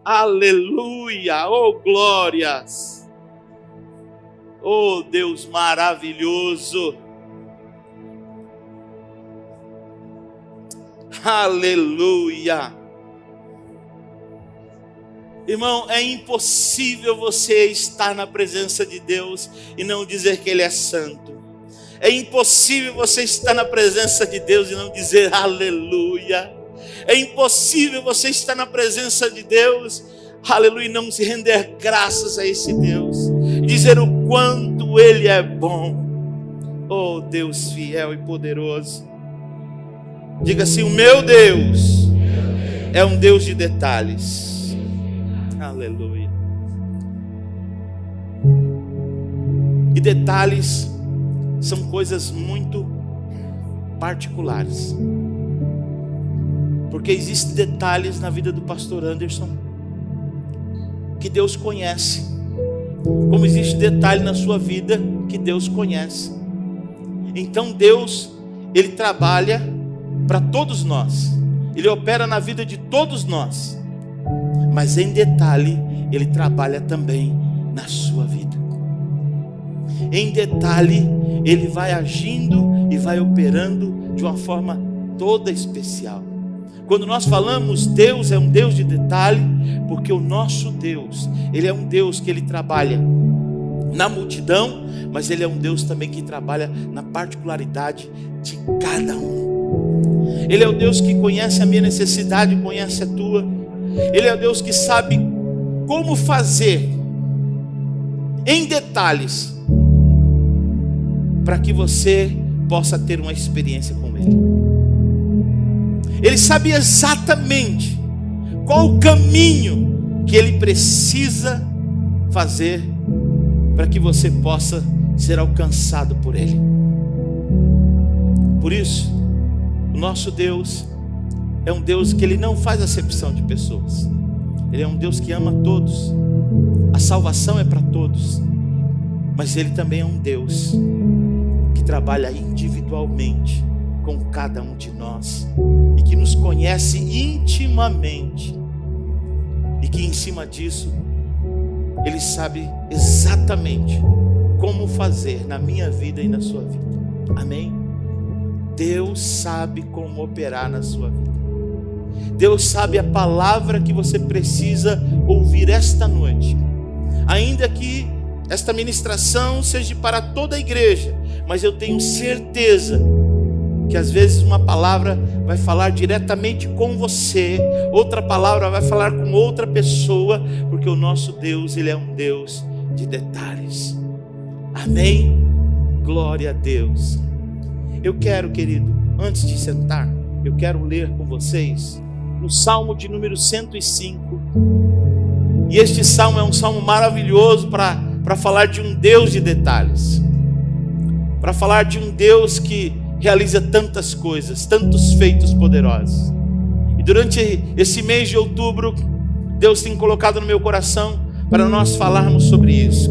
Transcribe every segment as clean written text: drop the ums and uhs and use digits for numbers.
Aleluia, oh glórias. Oh Deus maravilhoso. Aleluia. Irmão, é impossível você estar na presença de Deus e não dizer que Ele é santo. É impossível você estar na presença de Deus e não dizer aleluia. É impossível você estar na presença de Deus, aleluia, e não se render graças a esse Deus. Dizer o quanto Ele é bom. Oh Deus fiel e poderoso. Diga assim: o meu Deus é um Deus de detalhes. Aleluia. E detalhes são coisas muito particulares. Porque existem detalhes na vida do pastor Anderson que Deus conhece. Como existe detalhe na sua vida que Deus conhece. Então Deus, Ele trabalha para todos nós. Ele opera na vida de todos nós. Mas em detalhe, Ele trabalha também na sua vida. Em detalhe, Ele vai agindo e vai operando de uma forma toda especial. Quando nós falamos Deus é um Deus de detalhe, porque o nosso Deus, Ele é um Deus que Ele trabalha na multidão, mas Ele é um Deus também que trabalha na particularidade de cada um. Ele é o Deus que conhece a minha necessidade, conhece a tua. Ele é o Deus que sabe como fazer em detalhes para que você possa ter uma experiência com Ele. Ele sabe exatamente qual o caminho que Ele precisa fazer para que você possa ser alcançado por Ele. Por isso, o nosso Deus é um Deus que Ele não faz acepção de pessoas. Ele é um Deus que ama todos. A salvação é para todos. Mas Ele também é um Deus que trabalha individualmente com cada um de nós e que nos conhece intimamente, e que em cima disso Ele sabe exatamente como fazer na minha vida e na sua vida. Amém? Deus sabe como operar na sua vida. Deus sabe a palavra que você precisa ouvir esta noite. Ainda que esta ministração seja para toda a igreja, mas eu tenho certeza que às vezes uma palavra vai falar diretamente com você, outra palavra vai falar com outra pessoa, porque o nosso Deus, Ele é um Deus de detalhes. Amém? Glória a Deus. Eu quero, querido, antes de sentar, eu quero ler com vocês no Salmo de número 105. E este salmo é um salmo maravilhoso para falar de um Deus de detalhes, para falar de um Deus que realiza tantas coisas, tantos feitos poderosos. E durante esse mês de outubro, Deus tem colocado no meu coração para nós falarmos sobre isso.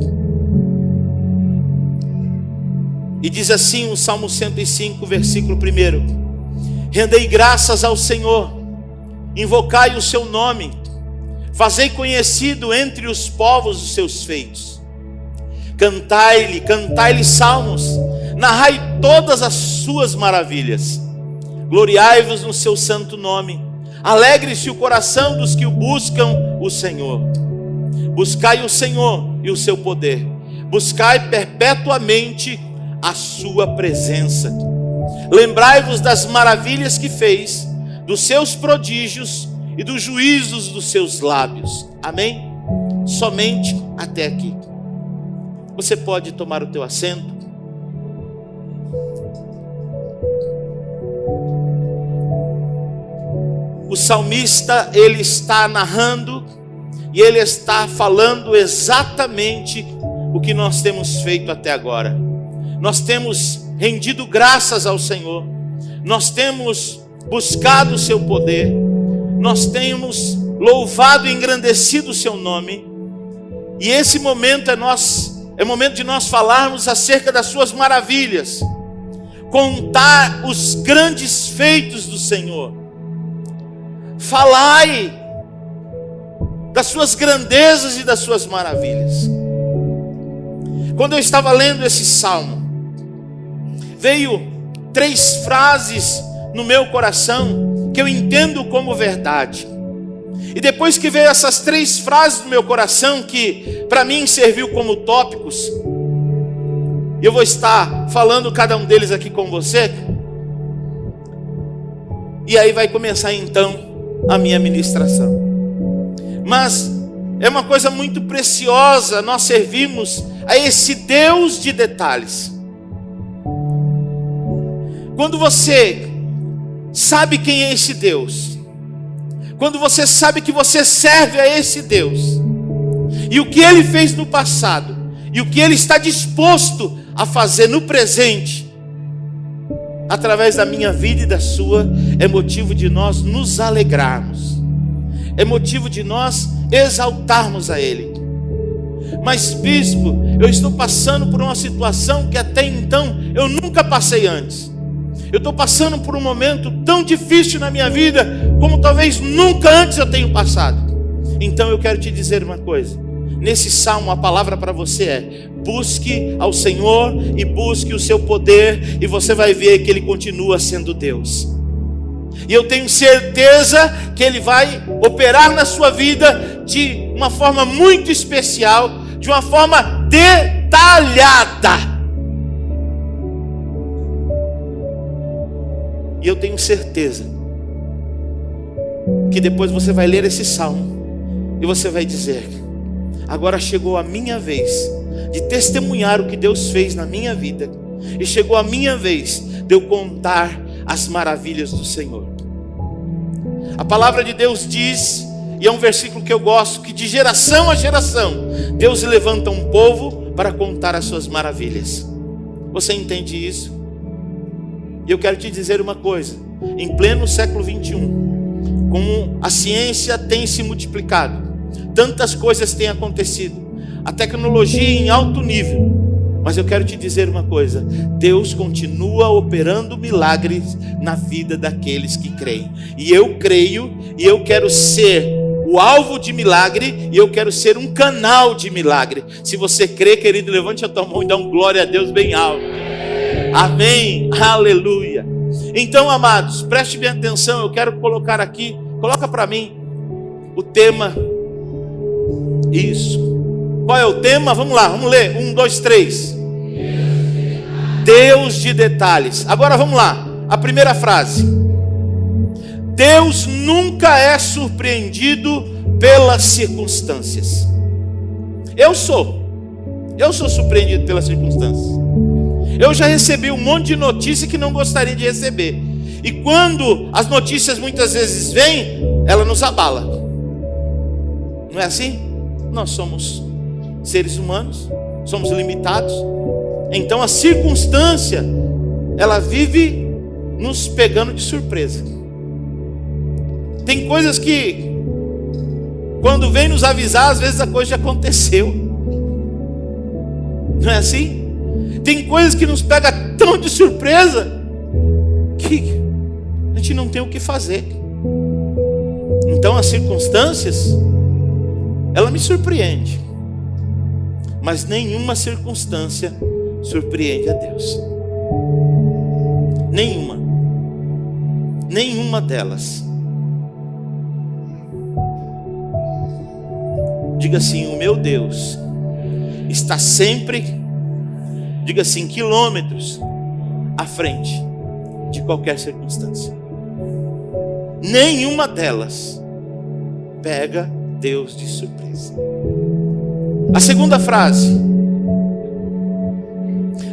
E diz assim o Salmo 105, versículo 1: rendei graças ao Senhor, invocai o seu nome, fazei conhecido entre os povos os seus feitos. Cantai-lhe salmos, narrai todas as suas maravilhas. Gloriai-vos no seu santo nome. Alegre-se o coração dos que o buscam o Senhor. Buscai o Senhor e o seu poder. Buscai perpetuamente a sua presença. Lembrai-vos das maravilhas que fez, dos seus prodígios e dos juízos dos seus lábios. Amém? Somente até aqui. Você pode tomar o teu assento. O salmista, ele está narrando e ele está falando exatamente o que nós temos feito até agora. Nós temos rendido graças ao Senhor, nós temos buscado o seu poder, nós temos louvado e engrandecido o seu nome. E esse momento é momento de nós falarmos acerca das suas maravilhas, contar os grandes feitos do Senhor. Falai das suas grandezas e das suas maravilhas. Quando eu estava lendo esse salmo, veio 3 frases no meu coração que eu entendo como verdade. E depois que veio essas 3 frases no meu coração, que para mim serviu como tópicos, eu vou estar falando cada um deles aqui com você. E aí vai começar então a minha ministração. Mas é uma coisa muito preciosa nós servirmos a esse Deus de detalhes. Quando você sabe quem é esse Deus, quando você sabe que você serve a esse Deus, e o que Ele fez no passado, e o que Ele está disposto a fazer no presente, através da minha vida e da sua, é motivo de nós nos alegrarmos, é motivo de nós exaltarmos a Ele. Mas bispo, eu estou passando por uma situação que até então eu nunca passei antes. Eu estou passando por um momento tão difícil na minha vida, como talvez nunca antes eu tenha passado. Então eu quero te dizer uma coisa. Nesse salmo a palavra para você é: busque ao Senhor e busque o seu poder, e você vai ver que Ele continua sendo Deus. E eu tenho certeza que Ele vai operar na sua vida de uma forma muito especial, de uma forma detalhada. E eu tenho certeza que depois você vai ler esse salmo e você vai dizer: agora chegou a minha vez de testemunhar o que Deus fez na minha vida, e chegou a minha vez de eu contar as maravilhas do Senhor. A palavra de Deus diz, e é um versículo que eu gosto, que de geração a geração Deus levanta um povo para contar as suas maravilhas. Você entende isso? E eu quero te dizer uma coisa: em pleno século 21, como a ciência tem se multiplicado, tantas coisas têm acontecido, a tecnologia em alto nível, mas eu quero te dizer uma coisa: Deus continua operando milagres na vida daqueles que creem. E eu creio, e eu quero ser o alvo de milagre, e eu quero ser um canal de milagre. Se você crê, querido, levante a tua mão e dá um glória a Deus bem alto. Amém, aleluia. Então, amados, preste bem atenção. Eu quero colocar aqui, coloca para mim o tema. Isso. Qual é o tema? Vamos lá, vamos ler. 1, 2, 3. Deus de detalhes. Agora vamos lá, a primeira frase: Deus nunca é surpreendido pelas circunstâncias. Eu sou surpreendido pelas circunstâncias. Eu já recebi um monte de notícia que não gostaria de receber. E quando as notícias muitas vezes vêm, ela nos abala. Não é assim? Nós somos seres humanos, somos limitados. Então a circunstância, ela vive nos pegando de surpresa. Tem coisas que, quando vem nos avisar, às vezes a coisa já aconteceu. Não é assim? Tem coisas que nos pega tão de surpresa que a gente não tem o que fazer. Então as circunstâncias, ela me surpreende, mas nenhuma circunstância surpreende a Deus. Nenhuma delas. Diga assim: o meu Deus está sempre, diga assim, quilômetros à frente de qualquer circunstância. Nenhuma delas pega Deus de surpresa. A segunda frase: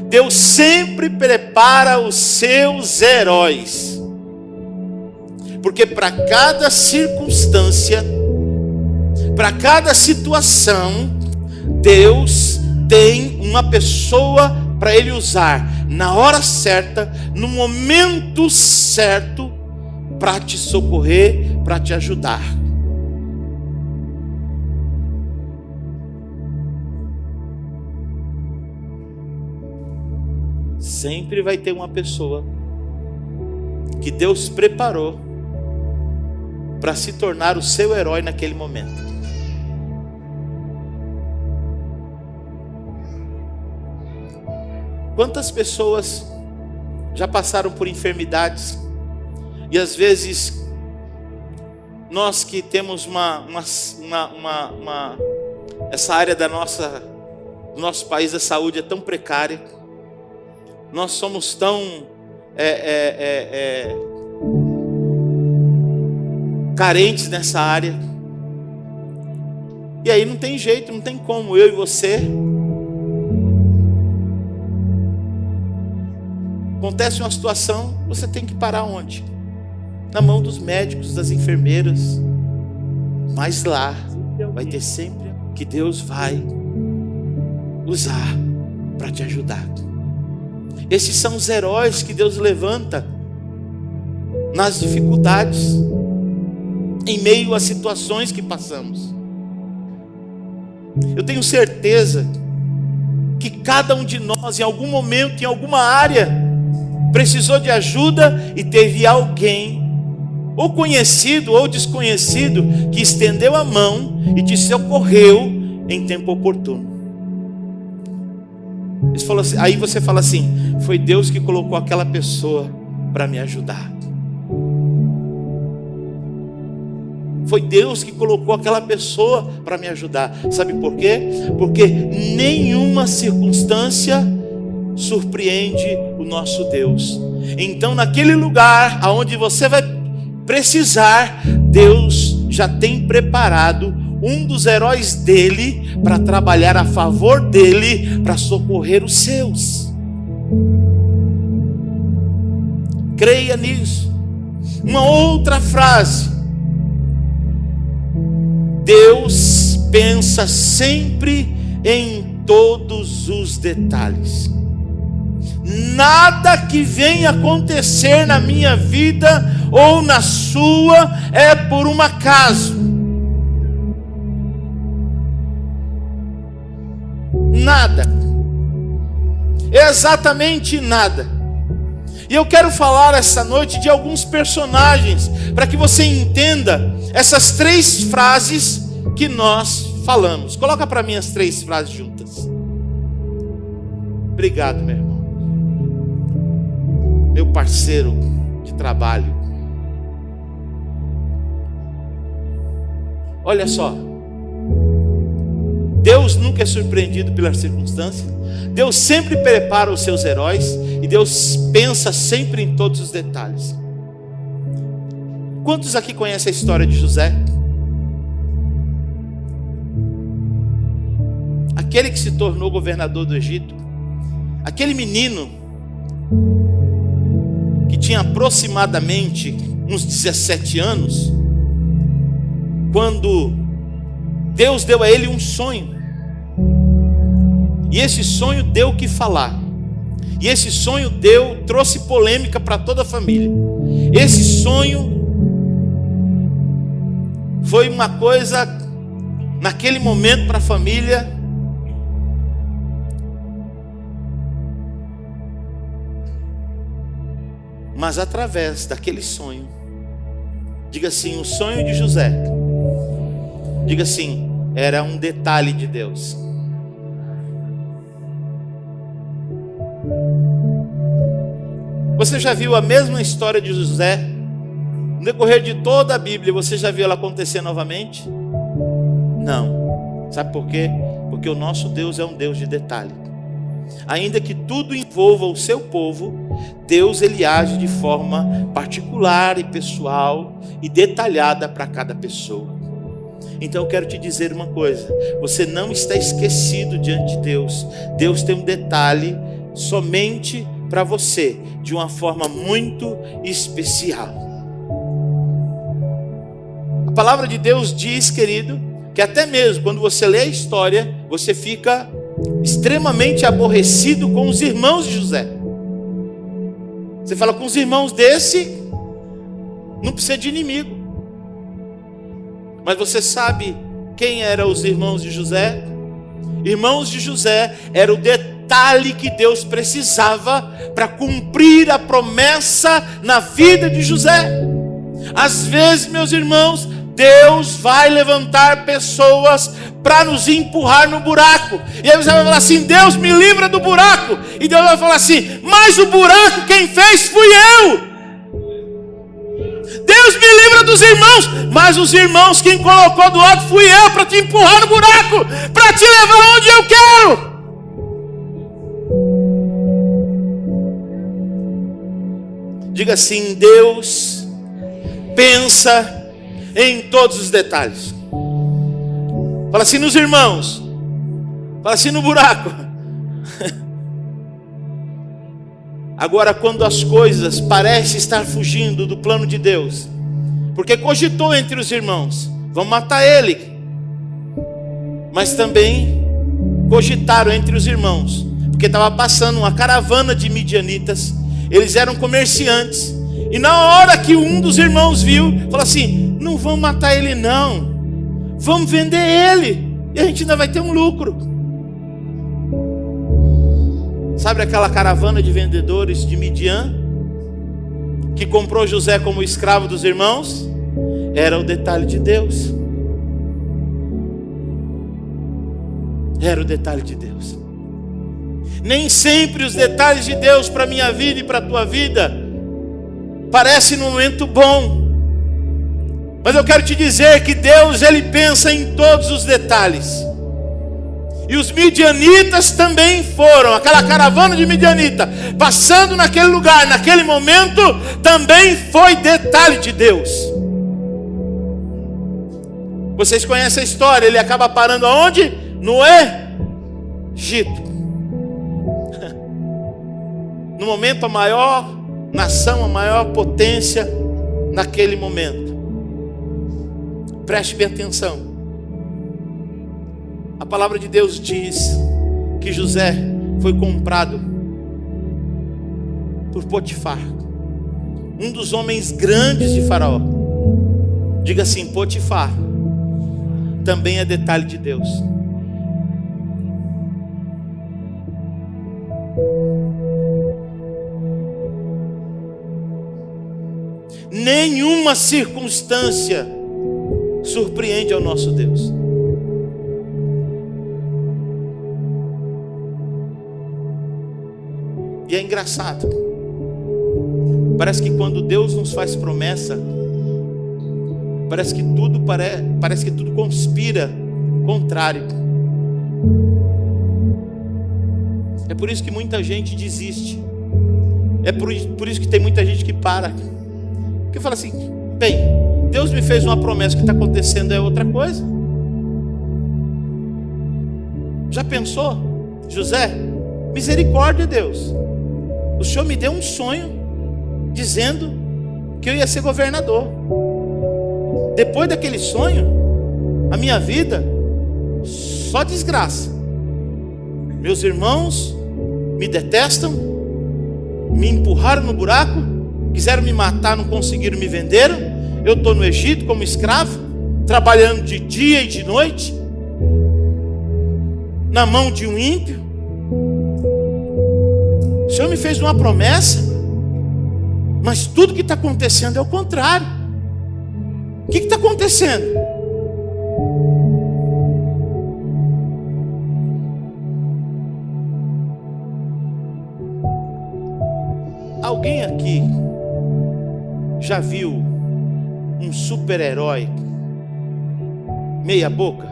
Deus sempre prepara os seus heróis, porque para cada circunstância, para cada situação, Deus tem uma pessoa para Ele usar na hora certa, no momento certo, para te socorrer, para te ajudar. Sempre vai ter uma pessoa que Deus preparou para se tornar o seu herói naquele momento. Quantas pessoas já passaram por enfermidades e às vezes nós que temos essa área do nosso país, a saúde é tão precária, nós somos tão carentes nessa área, e aí não tem jeito, não tem como eu e você. Acontece uma situação, você tem que parar onde? Na mão dos médicos, das enfermeiras. Mas lá vai ter sempre que Deus vai usar para te ajudar. Esses são os heróis que Deus levanta nas dificuldades, em meio às situações que passamos. Eu tenho certeza que cada um de nós, em algum momento, em alguma área, precisou de ajuda e teve alguém, ou conhecido ou desconhecido, que estendeu a mão e te socorreu em tempo oportuno. Aí você fala assim: foi Deus que colocou aquela pessoa para me ajudar. Foi Deus que colocou aquela pessoa para me ajudar. Sabe por quê? Porque nenhuma circunstância surpreende o nosso Deus. Então, naquele lugar aonde você vai precisar, Deus já tem preparado um dos heróis dele para trabalhar a favor dele, para socorrer os seus. Creia nisso. Uma outra frase: Deus pensa sempre em todos os detalhes. Nada que venha acontecer na minha vida ou na sua é por um acaso. Nada. Exatamente nada. E eu quero falar essa noite de alguns personagens, para que você entenda essas 3 frases que nós falamos. Coloca para mim as 3 frases juntas. Obrigado, meu irmão. Meu parceiro de trabalho. Olha só. Deus nunca é surpreendido pelas circunstâncias. Deus sempre prepara os seus heróis. E Deus pensa sempre em todos os detalhes. Quantos aqui conhecem a história de José? Aquele que se tornou governador do Egito. Aquele menino que tinha aproximadamente uns 17 anos, quando Deus deu a ele um sonho, e esse sonho deu o que falar, e esse sonho trouxe polêmica para toda a família. Esse sonho foi uma coisa, naquele momento, para a família, mas através daquele sonho, diga assim, o sonho de José, diga assim, era um detalhe de Deus. Você já viu a mesma história de José? No decorrer de toda a Bíblia, você já viu ela acontecer novamente? Não. Sabe por quê? Porque o nosso Deus é um Deus de detalhe. Ainda que tudo envolva o seu povo, Deus ele age de forma particular e pessoal e detalhada para cada pessoa. Então eu quero te dizer uma coisa: você não está esquecido diante de Deus. Deus tem um detalhe somente para você, de uma forma muito especial. A palavra de Deus diz, querido, que até mesmo quando você lê a história, você fica extremamente aborrecido com os irmãos de José. Você fala, com os irmãos desse, não precisa de inimigo. Mas você sabe quem eram os irmãos de José? Irmãos de José era o detalhe que Deus precisava para cumprir a promessa na vida de José. Às vezes, meus irmãos, Deus vai levantar pessoas para nos empurrar no buraco. E aí você vai falar assim: Deus me livra do buraco. E Deus vai falar assim: mas o buraco quem fez fui eu. Deus me livra dos irmãos, mas os irmãos quem colocou do lado fui eu, para te empurrar no buraco, para te levar onde eu quero. Diga assim: Deus pensa em todos os detalhes. Fala assim nos irmãos, fala assim no buraco. Agora, quando as coisas parecem estar fugindo do plano de Deus, porque cogitou entre os irmãos, vão matar ele, mas também cogitaram entre os irmãos, porque estava passando uma caravana de midianitas, eles eram comerciantes, e na hora que um dos irmãos viu, falou assim: não vamos matar ele não, vamos vender ele, e a gente ainda vai ter um lucro. Sabe aquela caravana de vendedores de Midian, que comprou José como escravo dos irmãos? Era o detalhe de Deus. Era o detalhe de Deus. Nem sempre os detalhes de Deus para a minha vida e para a tua vida parecem num momento bom. Mas eu quero te dizer que Deus, Ele pensa em todos os detalhes. E os midianitas também foram, aquela caravana de midianita, passando naquele lugar, naquele momento, também foi detalhe de Deus. Vocês conhecem a história, ele acaba parando aonde? No Egito. No momento, a maior nação, a maior potência naquele momento. Preste bem atenção. A palavra de Deus diz que José foi comprado por Potifar, um dos homens grandes de Faraó. Diga assim: Potifar também é detalhe de Deus. Nenhuma circunstância surpreende ao nosso Deus. E é engraçado, parece que quando Deus nos faz promessa, parece que tudo conspira contrário. É por isso que muita gente desiste. É por isso que tem muita gente que para, que fala assim: bem, Deus me fez uma promessa, o que está acontecendo é outra coisa. Já pensou, José? Misericórdia, Deus, o Senhor me deu um sonho dizendo que eu ia ser governador. Depois daquele sonho, a minha vida só desgraça. Meus irmãos me detestam, me empurraram no buraco, quiseram me matar, não conseguiram, me venderam. Eu estou no Egito como escravo, trabalhando de dia e de noite, na mão de um ímpio. O Senhor me fez uma promessa, mas tudo que está acontecendo é o contrário. O que está acontecendo? Alguém aqui já viu um super-herói meia boca?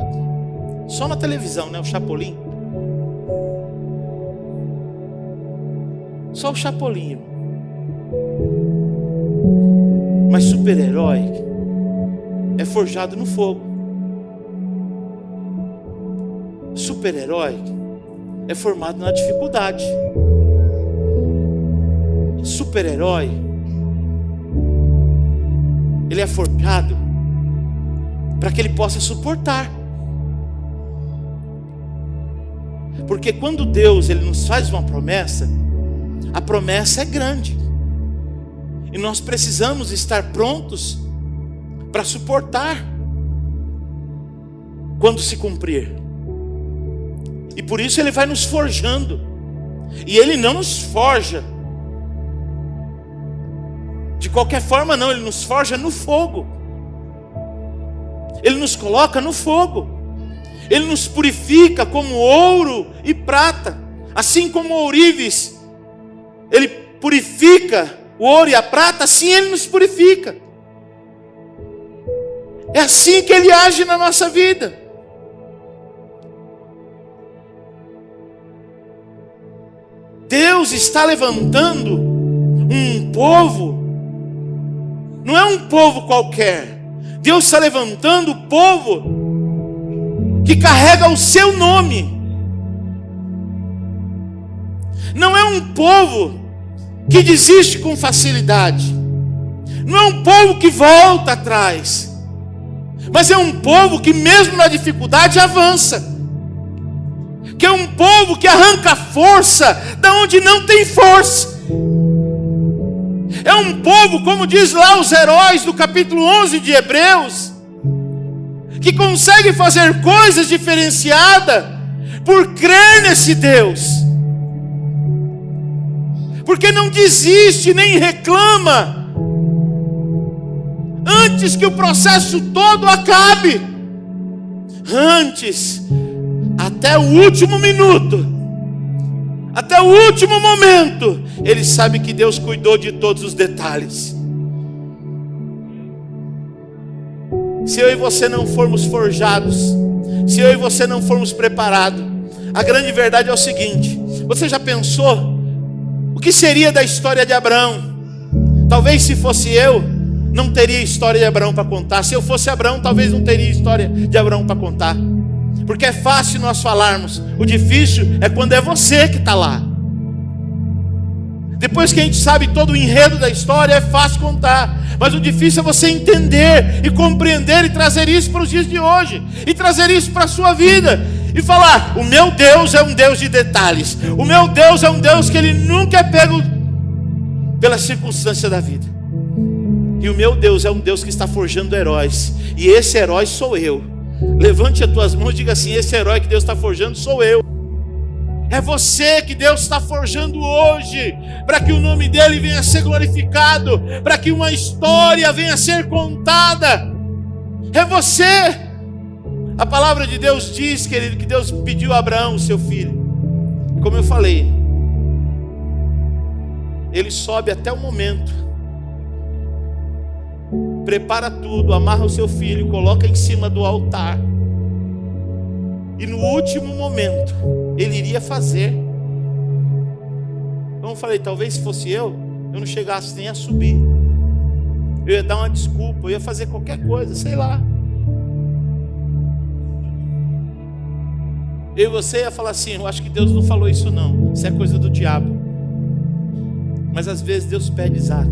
Só na televisão, né? O Chapolin. Só o Chapolin. Mas super-herói é forjado no fogo. Super-herói é formado na dificuldade. Super-herói, ele é forjado para que ele possa suportar. Porque quando Deus ele nos faz uma promessa, a promessa é grande. E nós precisamos estar prontos para suportar quando se cumprir. E por isso ele vai nos forjando. E ele não nos forja de qualquer forma não, ele nos forja no fogo. Ele nos coloca no fogo. Ele nos purifica como ouro e prata. Assim como o ourives, ele purifica o ouro e a prata, assim ele nos purifica. É assim que ele age na nossa vida. Deus está levantando um povo, não é um povo qualquer. Deus está levantando o povo que carrega o seu nome. Não é um povo que desiste com facilidade. Não é um povo que volta atrás. Mas é um povo que mesmo na dificuldade avança. Que é um povo que arranca força da onde não tem força. É um povo, como diz lá os heróis do capítulo 11 de Hebreus, que consegue fazer coisas diferenciadas por crer nesse Deus. Porque não desiste nem reclama antes que o processo todo acabe. Antes, até o último minuto, até o último momento, ele sabe que Deus cuidou de todos os detalhes. Se eu e você não formos forjados, se eu e você não formos preparados, a grande verdade é o seguinte: você já pensou o que seria da história de Abraão? Talvez se fosse eu, não teria história de Abraão para contar. Se eu fosse Abraão, talvez não teria história de Abraão para contar. Porque é fácil nós falarmos, o difícil é quando é você que está lá. Depois que a gente sabe todo o enredo da história, é fácil contar. Mas o difícil é você entender e compreender e trazer isso para os dias de hoje. E trazer isso para a sua vida. E falar, o meu Deus é um Deus de detalhes. O meu Deus é um Deus que ele nunca é pego pela circunstância da vida. E o meu Deus é um Deus que está forjando heróis. E esse herói sou eu. Levante as tuas mãos e diga assim: esse herói que Deus está forjando sou eu. É você que Deus está forjando hoje, para que o nome dele venha a ser glorificado, para que uma história venha a ser contada. É você. A palavra de Deus diz, querido, que Deus pediu a Abraão, o seu filho. E como eu falei, ele sobe até o momento, prepara tudo, amarra o seu filho, coloca em cima do altar. E no último momento, ele iria fazer. Então eu falei, talvez se fosse eu não chegasse nem a subir. Eu ia dar uma desculpa, eu ia fazer qualquer coisa, sei lá. Eu e você ia falar assim, eu acho que Deus não falou isso não. Isso é coisa do diabo. Mas às vezes Deus pede Isaac.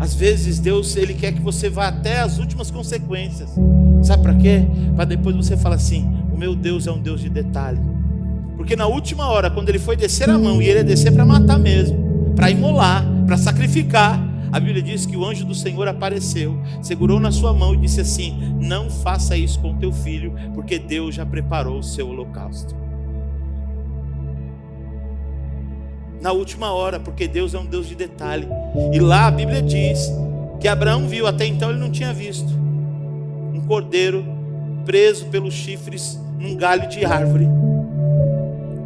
Às vezes Deus, ele quer que você vá até as últimas consequências. Sabe para quê? Para depois você falar assim, o meu Deus é um Deus de detalhe. Porque na última hora, quando ele foi descer a mão, e ele ia descer para matar mesmo, para imolar, para sacrificar, a Bíblia diz que o anjo do Senhor apareceu, segurou na sua mão e disse assim, não faça isso com teu filho, porque Deus já preparou o seu holocausto. Na última hora, porque Deus é um Deus de detalhe. E lá a Bíblia diz que Abraão viu, até então ele não tinha visto, um cordeiro preso pelos chifres num galho de árvore.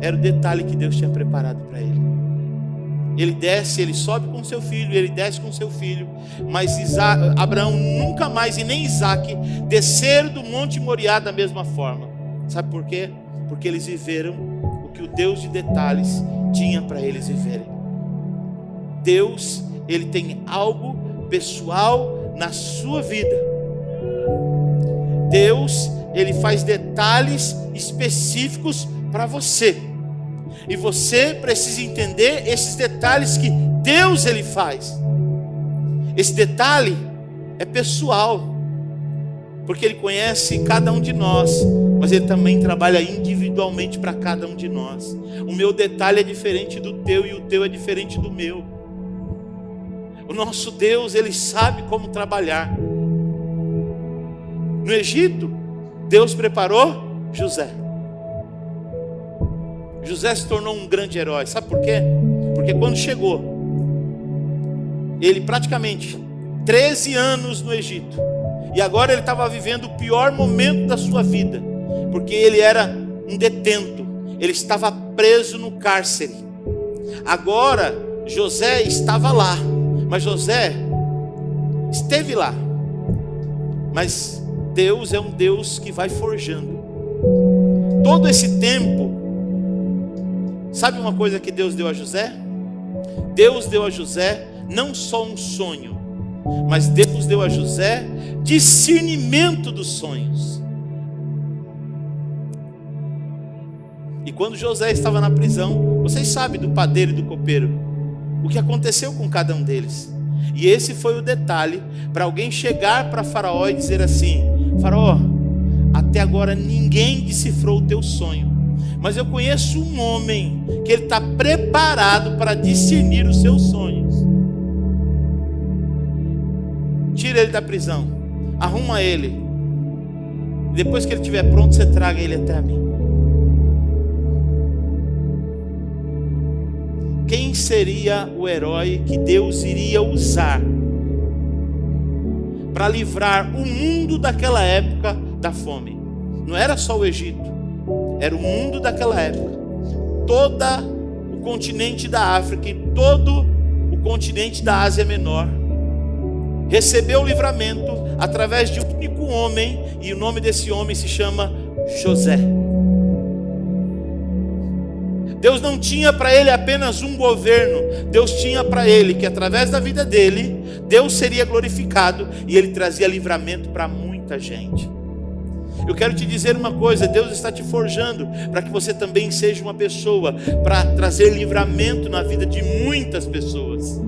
Era o detalhe que Deus tinha preparado para ele. Ele desce, ele sobe com seu filho, ele desce com seu filho. Mas Abraão nunca mais, e nem Isaac, desceram do Monte Moriá da mesma forma. Sabe por quê? Porque eles viveram o que o Deus de detalhes tinha para eles viverem. Deus, ele tem algo pessoal na sua vida. Deus, ele faz detalhes específicos para você. E você precisa entender esses detalhes que Deus ele faz. Esse detalhe é pessoal, porque ele conhece cada um de nós, mas ele também trabalha individualmente para cada um de nós. O meu detalhe é diferente do teu e o teu é diferente do meu. O nosso Deus, ele sabe como trabalhar. No Egito, Deus preparou José. José se tornou um grande herói. Sabe por quê? Porque quando chegou, ele praticamente 13 anos no Egito, e agora ele estava vivendo o pior momento da sua vida. porque ele era um detento, ele estava preso no cárcere. Agora José estava lá, mas José esteve lá. Mas Deus é um Deus que vai forjando. Todo esse tempo, sabe uma coisa que Deus deu a José? Deus deu a José não só um sonho, mas Deus deu a José discernimento dos sonhos. E quando José estava na prisão, vocês sabem do padeiro e do copeiro, o que aconteceu com cada um deles. E esse foi o detalhe para alguém chegar para Faraó e dizer assim: Faraó, até agora ninguém decifrou o teu sonho, mas eu conheço um homem que ele está preparado para discernir os seus sonhos. Tira ele da prisão, arruma ele, depois que ele estiver pronto, você traga ele até a mim. Quem seria o herói que Deus iria usar para livrar o mundo daquela época da fome? Não era só o Egito, era o mundo daquela época. Todo o continente da África e todo o continente da Ásia Menor recebeu o livramento através de um único homem, e o nome desse homem se chama José. Deus não tinha para ele apenas um governo, Deus tinha para ele que através da vida dele, Deus seria glorificado e ele trazia livramento para muita gente. Eu quero te dizer uma coisa: Deus está te forjando para que você também seja uma pessoa para trazer livramento na vida de muitas pessoas.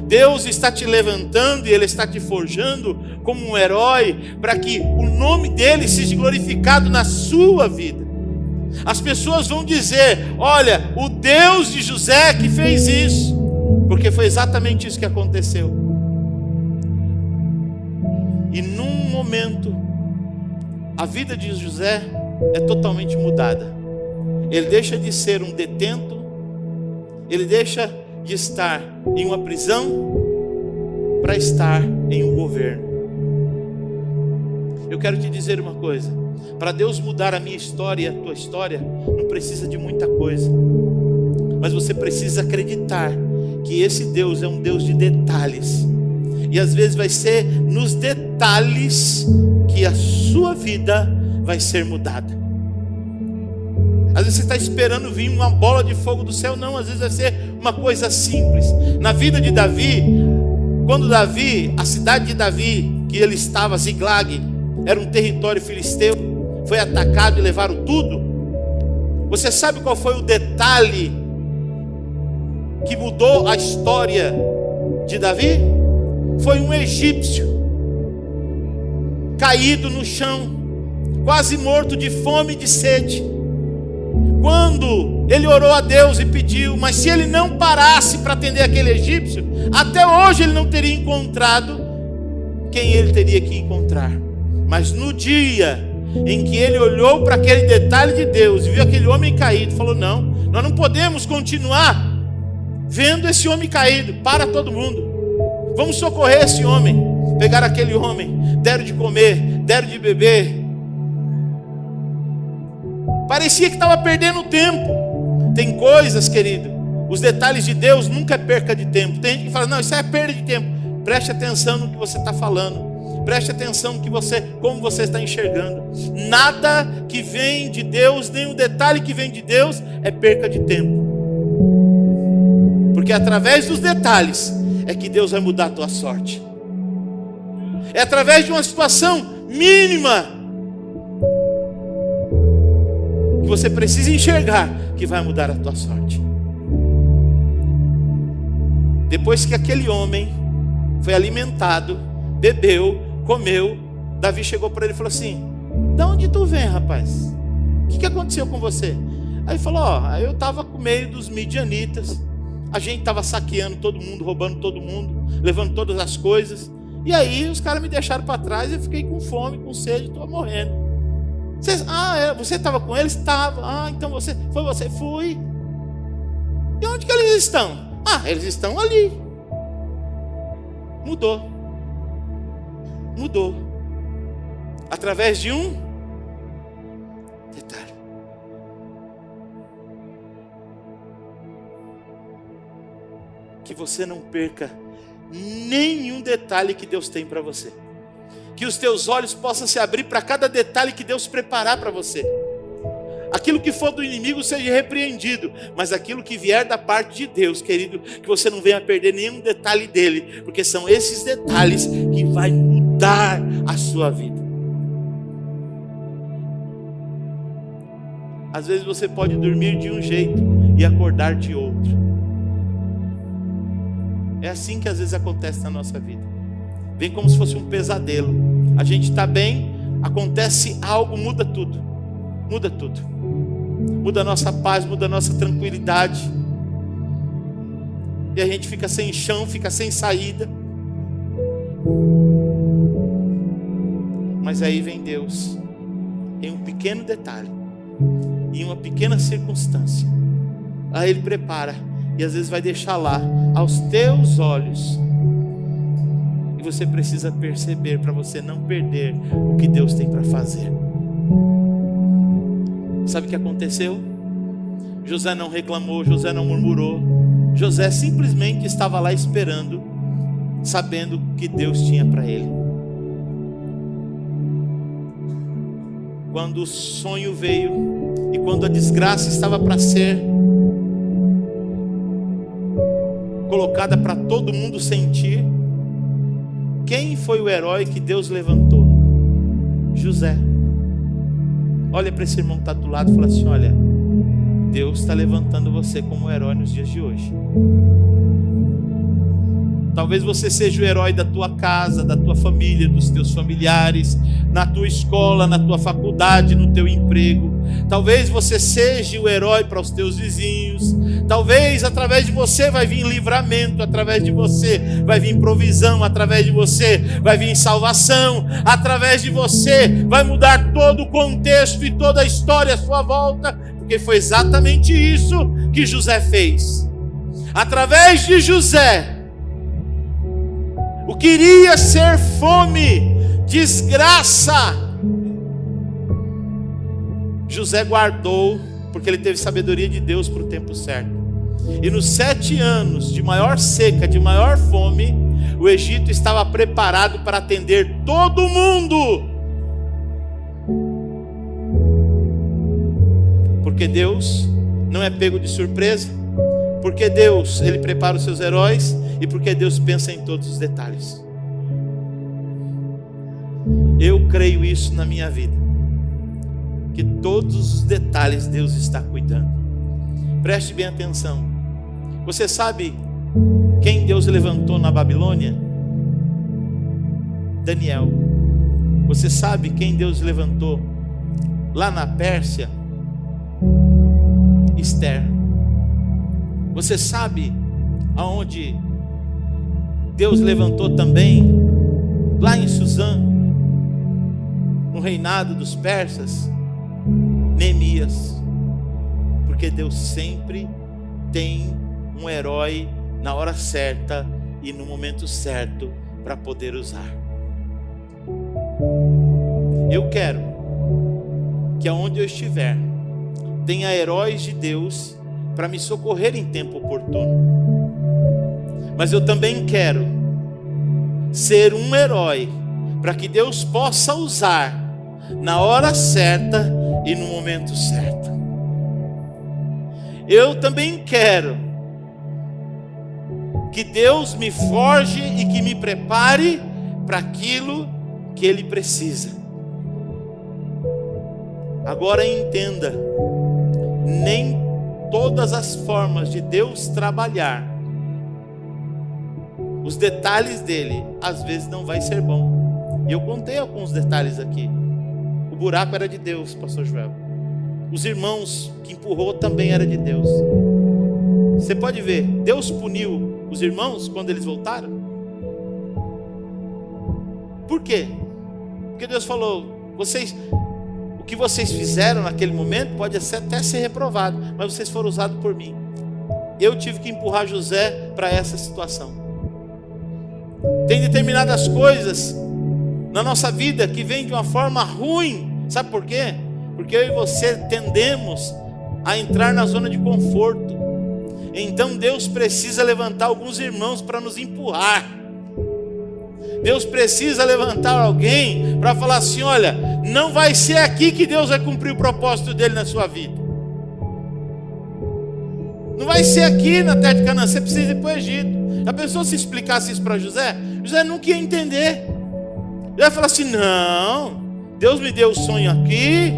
Deus está te levantando e Ele está te forjando como um herói para que o nome dele seja glorificado na sua vida. As pessoas vão dizer: olha, o Deus de José que fez isso, porque foi exatamente isso que aconteceu. E num momento, a vida de José é totalmente mudada. Ele deixa de ser um detento, ele deixa de estar em uma prisão para estar em um governo. Eu quero te dizer uma coisa: para Deus mudar a minha história e a tua história, não precisa de muita coisa, mas você precisa acreditar que esse Deus é um Deus de detalhes, e às vezes vai ser nos detalhes que a sua vida vai ser mudada. Às vezes você está esperando vir uma bola de fogo do céu. Não, às vezes vai ser uma coisa simples. Na vida de Davi, quando Davi, a cidade de Davi, que ele estava, Ziglag, era um território filisteu, foi atacado e levaram tudo. Você sabe qual foi o detalhe que mudou a história de Davi? Foi um egípcio caído no chão, quase morto de fome e de sede. Quando ele orou a Deus e pediu, mas se ele não parasse para atender aquele egípcio, até hoje ele não teria encontrado quem ele teria que encontrar. Mas no dia em que ele olhou para aquele detalhe de Deus e viu aquele homem caído, falou: não, nós não podemos continuar vendo esse homem caído. Para todo mundo, vamos socorrer esse homem. Pegaram aquele homem, deram de comer, deram de beber. Parecia que estava perdendo tempo. Tem coisas, querido, os detalhes de Deus nunca é perca de tempo. Tem gente que fala: não, isso é perda de tempo. Preste atenção no que você está falando. Preste atenção no que como você está enxergando. Nada que vem de Deus, nenhum detalhe que vem de Deus é perca de tempo. Porque através dos detalhes é que Deus vai mudar a tua sorte. É através de uma situação mínima que você precisa enxergar que vai mudar a tua sorte. Depois que aquele homem foi alimentado, bebeu, comeu, Davi chegou para ele e falou assim: de onde tu vem, rapaz? O que aconteceu com você? Aí ele falou: ó, eu estava com meio dos midianitas, a gente estava saqueando todo mundo, roubando todo mundo, levando todas as coisas, e aí os caras me deixaram para trás e eu fiquei com fome, com sede, estou morrendo. Você estava com eles? Estava. Então foi você? Fui. E onde que eles estão? Eles estão ali. Mudou. Através de um que você não perca nenhum detalhe que Deus tem para você. Que os teus olhos possam se abrir para cada detalhe que Deus preparar para você. Aquilo que for do inimigo seja repreendido, mas aquilo que vier da parte de Deus, querido, que você não venha perder nenhum detalhe dele, porque são esses detalhes que vai mudar a sua vida. Às vezes você pode dormir de um jeito e acordar de outro. É assim que às vezes acontece na nossa vida. Vem como se fosse um pesadelo. A gente está bem, acontece algo, muda tudo. Muda tudo. Muda a nossa paz, muda a nossa tranquilidade. E a gente fica sem chão, fica sem saída. Mas aí vem Deus, em um pequeno detalhe, em uma pequena circunstância. Aí Ele prepara, e às vezes vai deixar lá, aos teus olhos. E você precisa perceber, para você não perder o que Deus tem para fazer. Sabe o que aconteceu? José não reclamou, José não murmurou. José simplesmente estava lá esperando, sabendo o que Deus tinha para ele. Quando o sonho veio e quando a desgraça estava para ser colocada para todo mundo sentir, quem foi o herói que Deus levantou? José. Olha para esse irmão que está do lado e fala assim: olha, Deus está levantando você como herói nos dias de hoje. Talvez você seja o herói da tua casa, da tua família, dos teus familiares, na tua escola, na tua faculdade, no teu emprego. Talvez você seja o herói para os teus vizinhos. Talvez através de você vai vir livramento, através de você vai vir provisão, através de você vai vir salvação, através de você vai mudar todo o contexto e toda a história à sua volta, porque foi exatamente isso que José fez. Através de José, o que iria ser fome, desgraça, José guardou, porque ele teve sabedoria de Deus para o tempo certo. E nos 7 anos de maior seca, de maior fome, o Egito estava preparado para atender todo mundo. Porque Deus não é pego de surpresa, porque Deus, Ele prepara os seus heróis, e porque Deus pensa em todos os detalhes. Eu creio isso na minha vida, que todos os detalhes Deus está cuidando. Preste bem atenção. Você sabe quem Deus levantou na Babilônia? Daniel. Você sabe quem Deus levantou lá na Pérsia? Esther. Você sabe aonde Deus levantou também? Lá em Suzã, no reinado dos persas, Neemias. Porque Deus sempre tem um herói na hora certa e no momento certo para poder usar. Eu quero que aonde eu estiver tenha heróis de Deus para me socorrer em tempo oportuno. Mas eu também quero ser um herói para que Deus possa usar na hora certa e no momento certo. Eu também quero que Deus me forje e que me prepare para aquilo que Ele precisa. Agora entenda, nem todas as formas de Deus trabalhar, os detalhes dele, às vezes não vai ser bom. E eu contei alguns detalhes aqui. O buraco era de Deus, pastor Joel. Os irmãos que empurrou também era de Deus. Você pode ver, Deus puniu os irmãos quando eles voltaram. Por quê? Porque Deus falou: o que vocês fizeram naquele momento pode até ser reprovado, mas vocês foram usados por mim. Eu tive que empurrar José para essa situação. Tem determinadas coisas na nossa vida que vêm de uma forma ruim. Sabe por quê? Porque eu e você tendemos a entrar na zona de conforto. então Deus precisa levantar alguns irmãos para nos empurrar. Deus precisa levantar alguém para falar assim: olha, não vai ser aqui que Deus vai cumprir o propósito dele na sua vida. Não vai ser aqui na terra de Canaã, você precisa ir para o Egito. A pessoa, se explicasse isso para José, José nunca ia entender. Ele vai falar assim: não, Deus me deu o sonho aqui.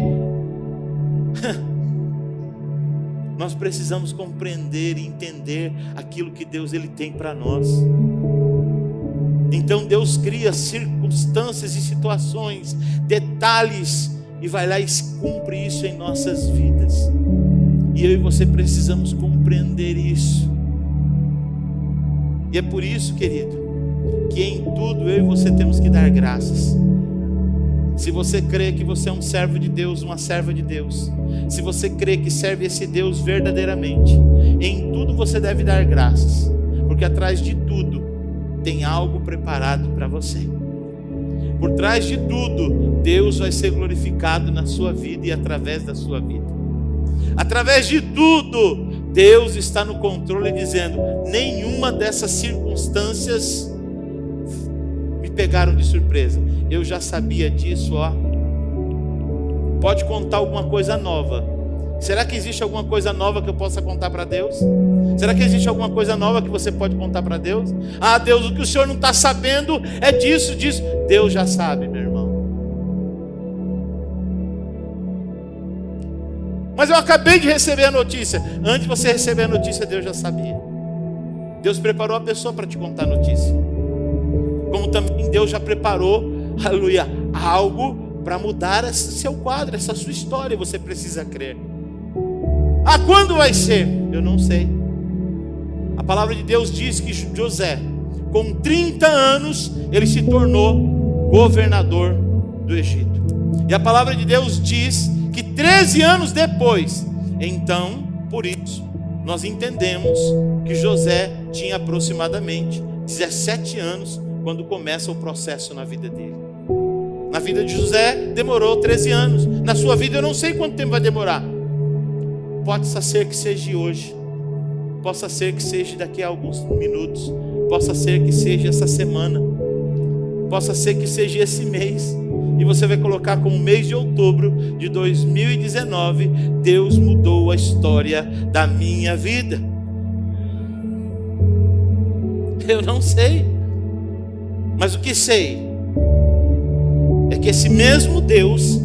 Nós precisamos compreender e entender aquilo que Deus ele tem para nós. Então Deus cria circunstâncias e situações, detalhes, e vai lá e cumpre isso em nossas vidas. E eu e você precisamos compreender isso. E é por isso, querido, que em tudo eu e você temos que dar graças. Se você crê que você é um servo de Deus, uma serva de Deus, se você crê que serve esse Deus verdadeiramente, em tudo você deve dar graças, porque atrás de tudo tem algo preparado para você. Por trás de tudo, Deus vai ser glorificado na sua vida e através da sua vida. Através de tudo, Deus está no controle, dizendo: nenhuma dessas circunstâncias me pegaram de surpresa. Eu já sabia disso, ó. Pode contar alguma coisa nova. Será que existe alguma coisa nova que eu possa contar para Deus? Será que existe alguma coisa nova que você pode contar para Deus? Ah, Deus, o que o Senhor não está sabendo é disso. Deus já sabe, meu irmão. Mas eu acabei de receber a notícia. Antes de você receber a notícia, Deus já sabia. Deus preparou a pessoa para te contar a notícia. Como também Deus já preparou, aleluia, algo para mudar esse seu quadro, essa sua história. Você precisa crer. Ah, quando vai ser? Eu não sei. A palavra de Deus diz que José, com 30 anos, ele se tornou governador do Egito. E a palavra de Deus diz que 13 anos depois, então, por isso, nós entendemos que José tinha aproximadamente 17 anos quando começa o processo na vida dele. Na vida de José demorou 13 anos. Na sua vida eu não sei quanto tempo vai demorar. Possa ser que seja hoje, possa ser que seja daqui a alguns minutos, possa ser que seja essa semana, possa ser que seja esse mês. E você vai colocar como mês de outubro de 2019, Deus mudou a história da minha vida. Eu não sei, mas o que sei é que esse mesmo Deus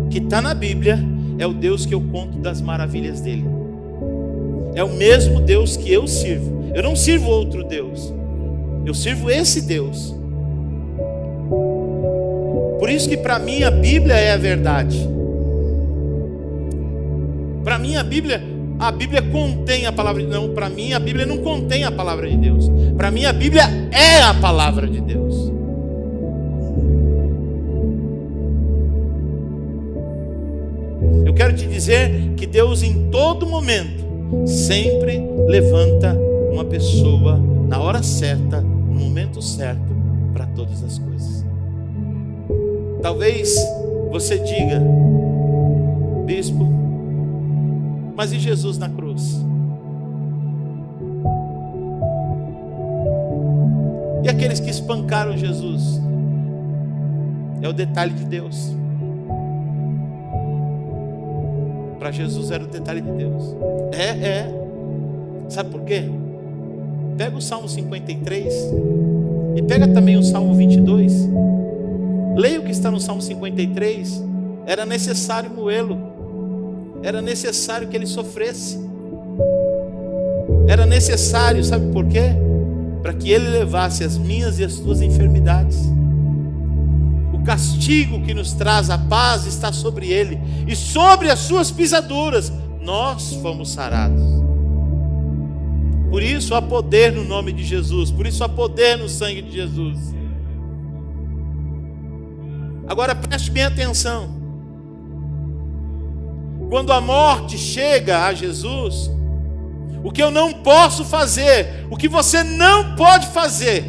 que está na Bíblia é o Deus que eu conto das maravilhas dele. É o mesmo Deus que eu sirvo. Eu não sirvo outro Deus, eu sirvo esse Deus. Por isso que para mim a Bíblia é a verdade. Para mim a Bíblia contém a palavra de Deus. Não, para mim a Bíblia não contém a palavra de Deus. Para mim a Bíblia é a palavra de Deus. Eu quero te dizer que Deus em todo momento sempre levanta uma pessoa na hora certa, no momento certo, para todas as coisas. Talvez você diga: bispo, mas e Jesus na cruz? E aqueles que espancaram Jesus? É o detalhe de Deus. Para Jesus era o detalhe de Deus. Sabe por quê? Pega o Salmo 53 e pega também o Salmo 22. Leia o que está no Salmo 53. Era necessário moê-lo. Era necessário que ele sofresse. Era necessário, sabe por quê? Para que ele levasse as minhas e as tuas enfermidades. O castigo que nos traz a paz está sobre ele, e sobre as suas pisaduras nós fomos sarados. Por isso há poder no nome de Jesus. Por isso há poder no sangue de Jesus. Agora preste bem atenção. Quando a morte chega a Jesus, o que eu não posso fazer, o que você não pode fazer,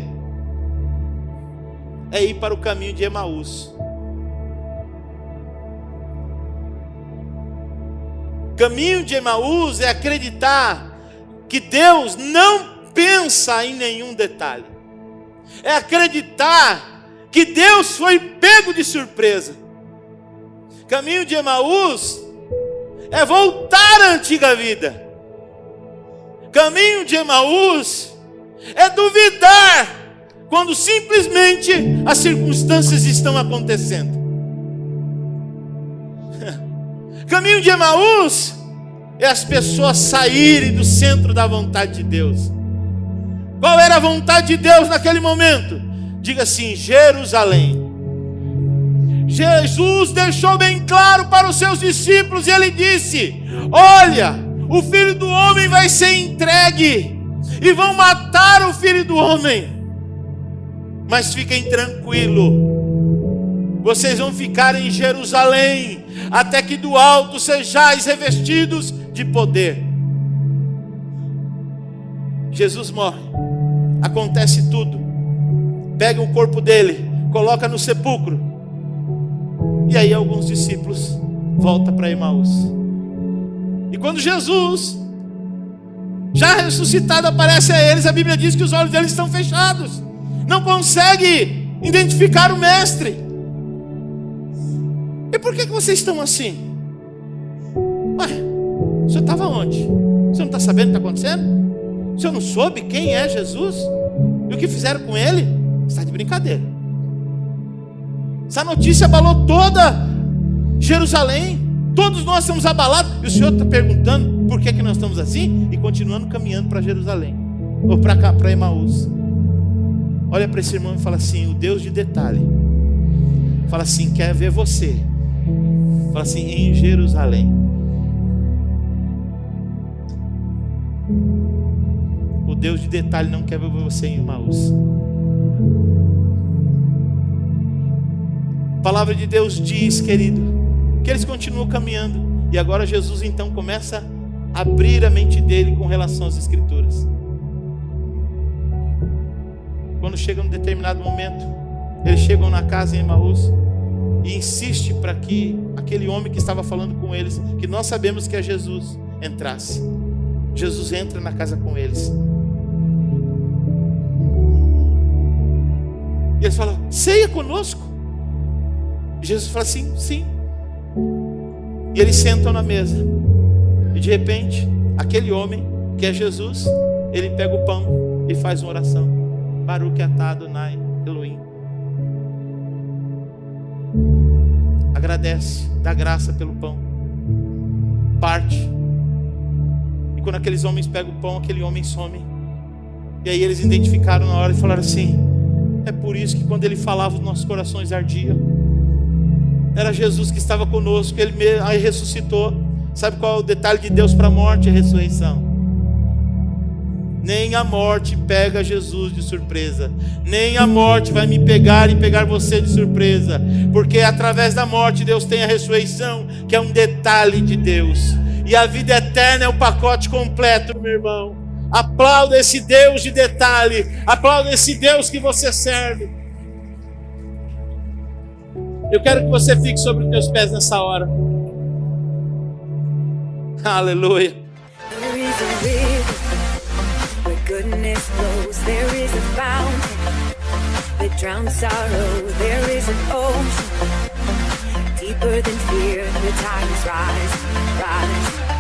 é ir para o caminho de Emaús. Caminho de Emaús é acreditar que Deus não pensa em nenhum detalhe. É acreditar que Deus foi pego de surpresa. Caminho de Emaús é voltar à antiga vida. Caminho de Emaús é duvidar quando simplesmente as circunstâncias estão acontecendo. Caminho de Emaús é as pessoas saírem do centro da vontade de Deus. Qual era a vontade de Deus naquele momento? Diga assim: Jerusalém. Jesus deixou bem claro para os seus discípulos e ele disse: olha, o Filho do Homem vai ser entregue e vão matar o Filho do Homem. Mas fiquem tranquilos, vocês vão ficar em Jerusalém até que do alto sejais revestidos de poder. Jesus morre, acontece tudo. Pega o corpo dele, coloca no sepulcro. E aí alguns discípulos voltam para Emaús. E quando Jesus, já ressuscitado, aparece a eles, a Bíblia diz que os olhos deles estão fechados. Não consegue identificar o mestre. E por que vocês estão assim? Ué, o senhor estava onde? O senhor não está sabendo o que está acontecendo? O senhor não soube quem é Jesus? E o que fizeram com ele? Está de brincadeira. Essa notícia abalou toda Jerusalém. Todos nós estamos abalados. E o senhor está perguntando por que nós estamos assim? E continuando caminhando para Jerusalém. Ou para cá, para Emaús. Olha para esse irmão e fala assim: o Deus de detalhe. Fala assim: quer ver você. Fala assim: em Jerusalém. O Deus de detalhe não quer ver você em Emaús. A palavra de Deus diz, querido, que eles continuam caminhando. E agora Jesus então começa a abrir a mente dele com relação às Escrituras. Quando chega num determinado momento, eles chegam na casa em Emaús e insiste para que aquele homem que estava falando com eles, que nós sabemos que é Jesus, entrasse. Jesus entra na casa com eles. E eles falam: ceia conosco? E Jesus fala assim: sim. E eles sentam na mesa. E de repente, aquele homem, que é Jesus, ele pega o pão e faz uma oração. Baruch atah Adonai Elohim. Agradece, dá graça pelo pão. Parte. E quando aqueles homens pegam o pão, aquele homem some. E aí eles identificaram na hora e falaram assim: é por isso que quando ele falava os nossos corações ardiam. Era Jesus que estava conosco, ele aí ressuscitou. Sabe qual é o detalhe de Deus para a morte? A ressurreição. Nem a morte pega Jesus de surpresa. Nem a morte vai me pegar e pegar você de surpresa. Porque através da morte Deus tem a ressurreição, que é um detalhe de Deus. E a vida eterna é o pacote completo, meu irmão. Aplauda esse Deus de detalhe. Aplauda esse Deus que você serve. Eu quero que você fique sobre os teus pés nessa hora. Aleluia. Goodness flows, there is a fountain that drowns sorrow, there is an ocean deeper than fear, the tides rise, rise.